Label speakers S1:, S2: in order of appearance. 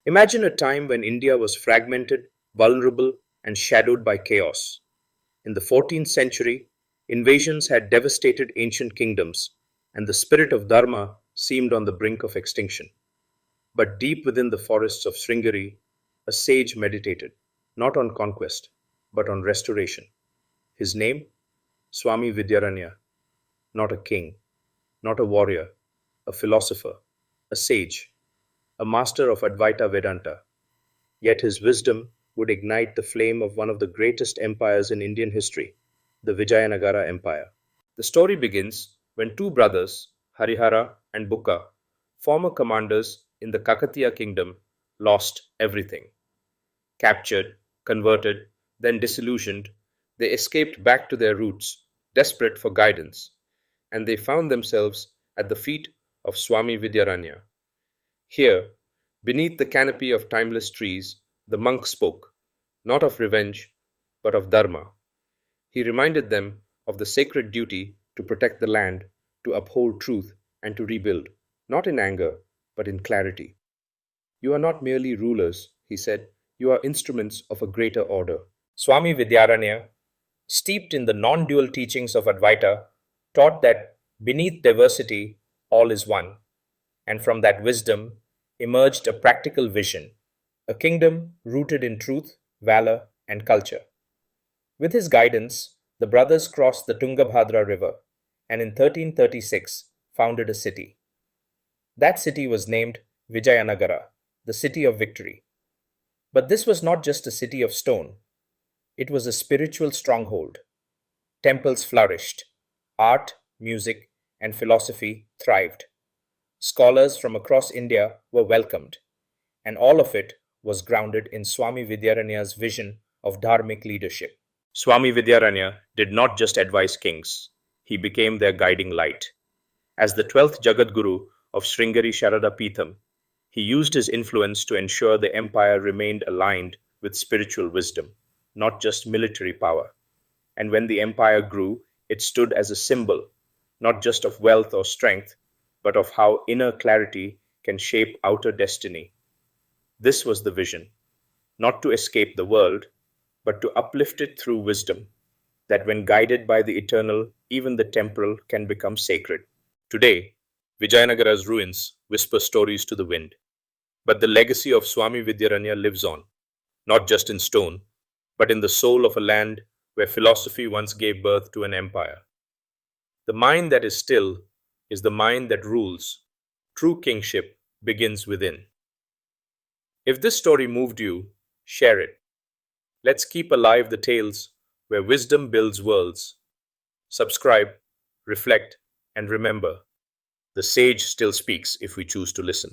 S1: Imagine a time when India was fragmented, vulnerable, and shadowed by chaos. In the 14th century, invasions had devastated ancient kingdoms, and the spirit of dharma seemed on the brink of extinction. But deep within the forests of Sringeri, a sage meditated, not on conquest, but on restoration. His name? Swami Vidyaranya, not a king, not a warrior, a philosopher, a sage, a master of Advaita Vedanta. Yet his wisdom would ignite the flame of one of the greatest empires in Indian history, the Vijayanagara Empire. The story begins when two brothers, Harihara and Bukka, former commanders in the Kakatiya kingdom, lost everything. Captured, converted, then disillusioned, they escaped back to their roots, desperate for guidance, and they found themselves at the feet of Swami Vidyaranya. Here, beneath the canopy of timeless trees, the monk spoke, not of revenge, but of dharma. He reminded them of the sacred duty to protect the land, to uphold truth, and to rebuild, not in anger, but in clarity. You are not merely rulers, he said, you are instruments of a greater order. Swami Vidyaranya, steeped in the non dual teachings of Advaita, taught that beneath diversity, all is one, and from that wisdom emerged a practical vision, a kingdom rooted in truth, valor, and culture. With his guidance, the brothers crossed the Tungabhadra river and in 1336 founded a city. That city was named Vijayanagara, the city of victory. But this was not just a city of stone, it was a spiritual stronghold. Temples flourished, art, music, and philosophy thrived. Scholars from across India were welcomed, and all of it was grounded in Swami Vidyaranya's vision of dharmic leadership. Swami Vidyaranya did not just advise kings, he became their guiding light. As the 12th Jagadguru of Sringeri Sharada Peetham, he used his influence to ensure the empire remained aligned with spiritual wisdom, not just military power. And when the empire grew, it stood as a symbol, not just of wealth or strength, but of how inner clarity can shape outer destiny. This was the vision, not to escape the world, but to uplift it through wisdom, that when guided by the eternal, even the temporal can become sacred. Today, Vijayanagara's ruins whisper stories to the wind, but the legacy of Swami Vidyaranya lives on, not just in stone, but in the soul of a land where philosophy once gave birth to an empire. The mind that is still is the mind that rules. True kingship begins within. If this story moved you, share it. Let's keep alive the tales where wisdom builds worlds. Subscribe, reflect, and remember, the sage still speaks if we choose to listen.